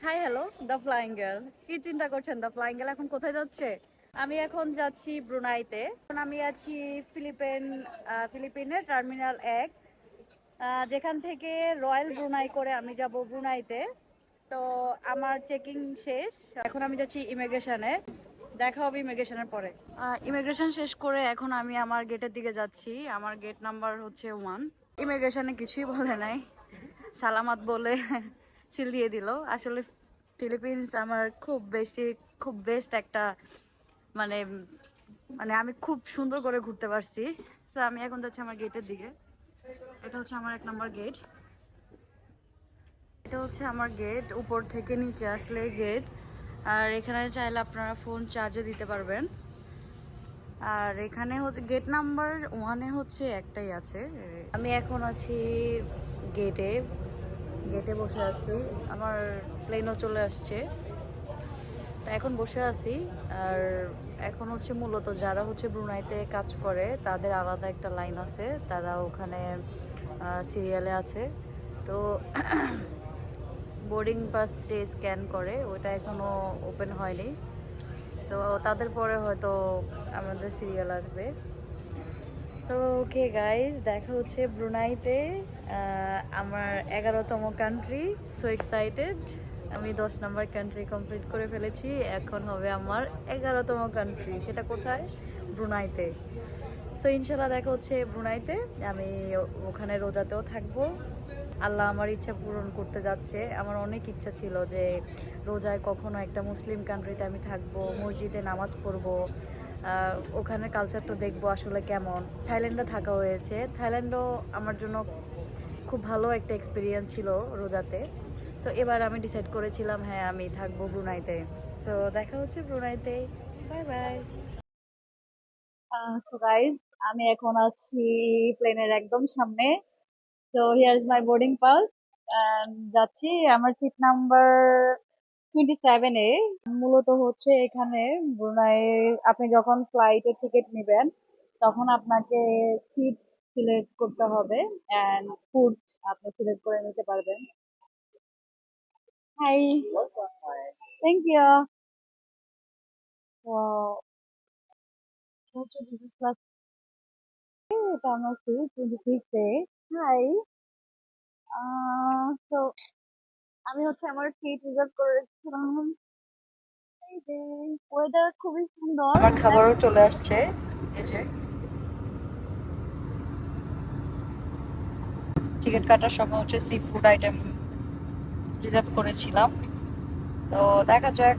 Hi hello the flying girl. কি চিন্তা করছেন দ্য ফ্লাইং গার্ল এখন কোথায় যাচ্ছে? আমি এখন যাচ্ছি ব্রুনাইতে। এখন আমি আছি ফিলিপিনের টার্মিনাল 1, যেখান থেকে রয়্যাল ব্রুনাই করে আমি যাব ব্রুনাইতে। তো আমার চেকিং শেষ, এখন আমি যাচ্ছি ইমিগ্রেশনে। দেখা হবে ইমিগ্রেশনের পরে। ইমিগ্রেশন শেষ করে এখন আমি আমার গেটের দিকে যাচ্ছি। আমার গেট নাম্বার হচ্ছে 1। ইমিগ্রেশনে কিছুই বলে নাই, সালামাত বলে সিল দিয়ে দিল। আসলে ফিলিপিন্স আমার খুব বেস্ট একটা মানে মানে আমি খুব সুন্দর করে ঘুরতে পারছি। তো আমি এখন যাচ্ছি আমার গেটের দিকে। এটা হচ্ছে আমার 1 নম্বর গেট। এটা হচ্ছে আমার গেট, উপর থেকে নিচে আসলে গেট। আর এখানে চাইলে আপনারা ফোন চার্জে দিতে পারবেন। আর এখানে হচ্ছে গেট নাম্বার 1-এ হচ্ছে একটাই আছে। আমি এখন আছি গেটে গেটে বসে আছি। আমার প্লেনও চলে আসছে, তা এখন বসে আছি। আর এখন হচ্ছে মূলত যারা হচ্ছে ব্রুনাইতে কাজ করে তাদের আলাদা একটা লাইন আছে, তারা ওখানে সিরিয়ালে আছে। তো বোর্ডিং পাস যে স্ক্যান করে ওটা এখনও ওপেন হয়নি। তো তাদের পরে হয়তো আমাদের সিরিয়াল আসবে। তো ওকে গাইজ, দেখা হচ্ছে ব্রুনাইতে। আমার 11তম কান্ট্রি, সো এক্সাইটেড। আমি 10 নম্বর কান্ট্রি কমপ্লিট করে ফেলেছি, এখন হবে আমার 11তম কান্ট্রি। সেটা কোথায়? ব্রুনাইতে। সো ইনশাল্লাহ দেখা হচ্ছে ব্রুনাইতে। আমি ওখানে রোজাতেও থাকবো। আল্লাহ আমার ইচ্ছা পূরণ করতে যাচ্ছে। আমার অনেক ইচ্ছা ছিল যে রোজায় কখনো একটা মুসলিম কান্ট্রিতে আমি থাকবো, মসজিদে নামাজ পড়বো, ওখানে কালচারটা দেখবো আসলে কেমন। থাইল্যান্ডে থাকা হয়েছে, থাইল্যান্ডও আমার জন্য খুব ভালো একটা এক্সপিরিয়েন্স ছিল রোজাতে। তো এবার আমি ডিসাইড করেছিলাম হ্যাঁ আমি থাকবো ব্রুনাইতে। তো দেখা হচ্ছে ব্রুনাইতে। Bye bye. সো গাইজ, আমি এখন আছি প্লেনের একদম সামনে। তো here is my boarding pass. যাচ্ছি আমার সিট নাম্বার 27-এ। মূলত হচ্ছে এখানে ব্রুনাই আপনি যখন ফ্লাইটের টিকিট নেবেন তখন আপনাকে সিট সিলেক্ট করতে হবে অ্যান্ড ফুড আপনি সিলেক্ট করে নিতে পারবেন। Hi, thank you. তো হচ্ছে বিজনেস ক্লাস, এটা আমার সিট 26-এ। হাই, তো আমি হচ্ছে আমার সিট রিজার্ভ করে রেখেছিলাম। ওয়েদার খুবই সুন্দর। আমার খাবারও চলে আসছে। এই যে টিকিট কাটার সময় হচ্ছে সি ফুড আইটেম রিজার্ভ করেছিলাম। তো দেখা যাক।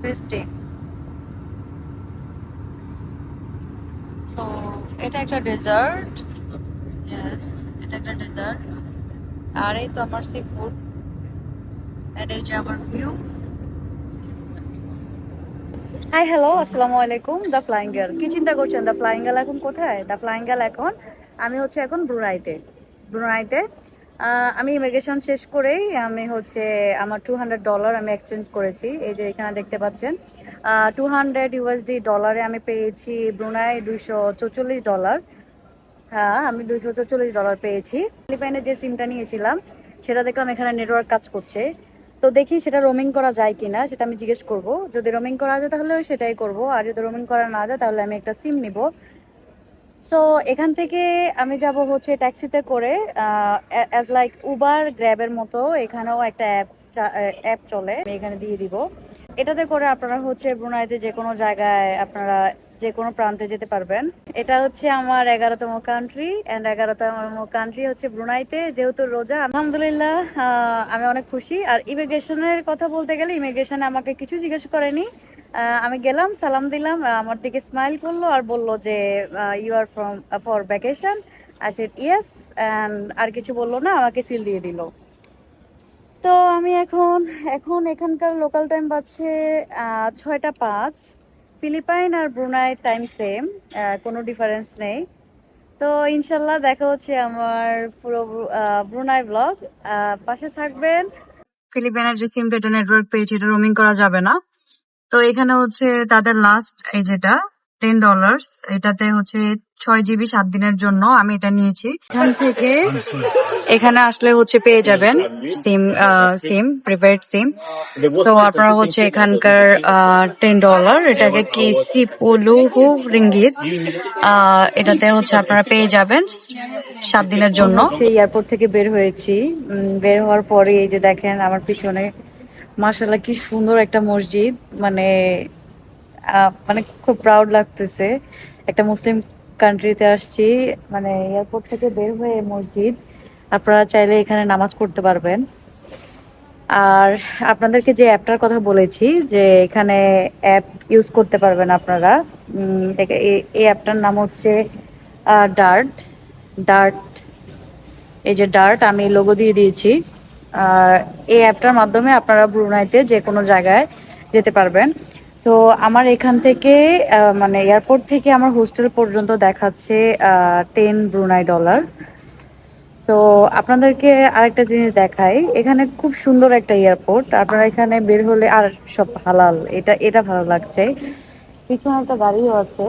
টেস্টি। সো এটা একটা ডেজার্ট। ইয়েস, এটা একটা ডেজার্ট। আর এই তো আমার সি ফুড, এন্ড এই যে আমার ভিউ। হাই হ্যালো, আসসালামু আলাইকুম দ্য ফ্লাইং গার্ল। কি চিন্তা করছেন দ্য ফ্লাইং গার্ল এখন কোথায়? দ্য ফ্লাইং গার্ল এখন আমি হচ্ছে এখন ব্রুনাইতে। আমি ইমিগ্রেশন শেষ করেই আমি হচ্ছে আমার $200 আমি এক্সচেঞ্জ করেছি। এই যে এখানে দেখতে পাচ্ছেন, $200 আমি পেয়েছি ব্রুনাই $244। হ্যাঁ, আমি $244 পেয়েছি। ফিলিপাইনের যে সিমটা নিয়েছিলাম সেটা দেখলাম এখানে নেটওয়ার্ক কাজ করছে। তো দেখি সেটা রোমিং করা যায় কিনা, সেটা আমি জিজ্ঞেস করব। যদি রোমিং করা যায় তাহলে সেটাই করব, আর যদি রোমিং করা না যায় তাহলে আমি একটা সিম নিব। সো এখান থেকে আমি যাব হচ্ছে ট্যাক্সিতে করে, অ্যাজ লাইক উবার গ্র্যাবের মতো এখানেও একটা অ্যাপ চলে, আমি এখানে দিয়ে দিব। এটাতে করে আপনারা হচ্ছে ব্রুনাইতে যে কোনো জায়গায় আপনারা যে কোনো প্রান্তে যেতে পারবেন। এটা হচ্ছে আমার 11তম কান্ট্রি, অ্যান্ড 11তম কান্ট্রি হচ্ছে ব্রুনাইতে। যেহেতু রোজা, আলহামদুলিল্লাহ আমি অনেক খুশি। আর ইমিগ্রেশনের কথা বলতে গেলে ইমিগ্রেশনে আমাকে কিছু জিজ্ঞেস করেনি। আমি গেলাম, সালাম দিলাম, আমার দিকে স্মাইল করলো আর বলল যে you are from for vacation. I said yes, and আর কিছু বললো না, আমাকে সিল দিয়ে দিল। তো আমি এখন এখন এখানকার লোকাল টাইম বাজছে 6টা 5। ফিলিপাইন আর ব্রুনাই টাইম সেম, কোনো ডিফারেন্স নেই। তো ইনশাল্লাহ দেখা হচ্ছে আমার পুরো ব্রুনাই ব্লগ। পাশে থাকবেন। ফিলিপাইনের যে সিম ডেটা নেটওয়ার্ক পেয়েছে এটা রোমিং করা যাবে না। তো এখানে হচ্ছে তাদের লাস্ট এই যেটা $10। এটাতে হচ্ছে 6 GB 7 দিনের জন্য আমি এটা নিয়েছি। এখান থেকে এখানে আসলে হচ্ছে পেয়ে যাবেন সিম প্রিপেড সিম। তো আপনারা হচ্ছে এখানকার $10 এটাকে কি সিপুলুহু রিঙ্গিত, এটাতে হচ্ছে আপনারা পেয়ে যাবেন 7 দিনের জন্য। এয়ারপোর্ট থেকে বের হয়েছি, বের হওয়ার পরে এই যে দেখেন আমার পিছনে মাশাআল্লাহ কি সুন্দর একটা মসজিদ, মানে মানে খুব প্রাউড লাগতেছে, একটা মুসলিম কান্ট্রিতে আসছি, মানে এয়ারপোর্ট থেকে বের হয়ে মসজিদ, আপনারা চাইলে এখানে নামাজ পড়তে পারবেন। আর আপনাদেরকে যে অ্যাপটার কথা বলেছি যে এখানে অ্যাপ ইউজ করতে পারবেন আপনারা, এই অ্যাপটার নাম হচ্ছে ডার্ট ডার্ট এই যে ডার্ট, আমি লোগো দিয়ে দিয়েছি। আর এই অ্যাপটার মাধ্যমে আপনারা ব্রুনাইতে যে কোনো জায়গায় যেতে পারবেন। তো আমার এখান থেকে মানে এয়ারপোর্ট থেকে আমার হোস্টেল পর্যন্ত দেখাচ্ছে $10 তো আপনাদেরকে আরেকটা জিনিস দেখাই, এখানে খুব সুন্দর একটা এয়ারপোর্ট, আপনারা এখানে বের হলে আর সব হালাল, এটা এটা ভালো লাগছে। পিছনে একটা গাড়িও আছে,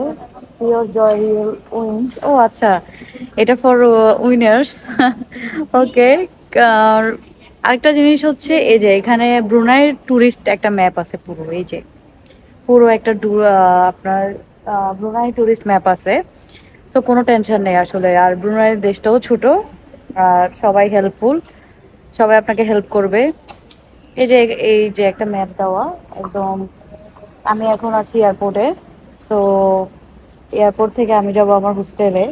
পিওর জয় উইন্স, ও আচ্ছা এটা ফর উইনার্স। ওকে। আরেকটা জিনিস হচ্ছে এই যে এখানে ব্রুনাইয়ের ট্যুরিস্ট একটা ম্যাপ আছে, পুরো এই যে পুরো একটা আপনার ব্রুনাই ট্যুরিস্ট ম্যাপ আছে। তো কোনো টেনশন নেই আসলে, আর ব্রুনাইয়ের দেশটাও ছোট, আর সবাই হেল্পফুল, সবাই আপনাকে হেল্প করবে। এই যে একটা ম্যাপ দেওয়া একদম। আমি এখন আছি এয়ারপোর্টে, তো এয়ারপোর্ট থেকে আমি যাব আমার হোস্টেলে।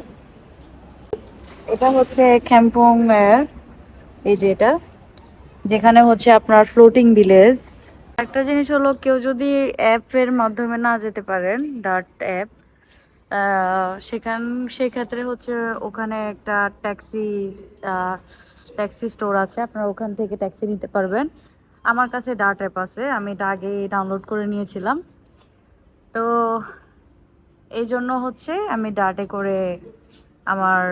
এটা হচ্ছে খ্যাম্পং এর, এই যে এটা, যেখানে হচ্ছে আপনার ফ্লোটিং ভিলেজ। একটা জিনিস হলো, কেউ যদি অ্যাপের মাধ্যমে না যেতে পারেন, ডার্ট অ্যাপ, সেক্ষেত্রে হচ্ছে ওখানে একটা ট্যাক্সি স্টোর আছে, আপনারা ওখান থেকে ট্যাক্সি নিতে পারবেন। আমার কাছে ডার্ট অ্যাপ আছে, আমি এটা আগে ডাউনলোড করে নিয়েছিলাম, তো এই জন্য হচ্ছে আমি ডার্টে করে আমার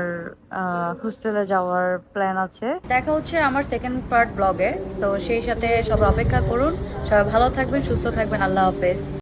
হোস্টেলে যাওয়ার প্ল্যান আছে। দেখা হচ্ছে আমার সেকেন্ড পার্ট ব্লগে, তো সেই সাথে সবাই অপেক্ষা করুন। সবাই ভালো থাকবেন, সুস্থ থাকবেন, আল্লাহ হাফেজ।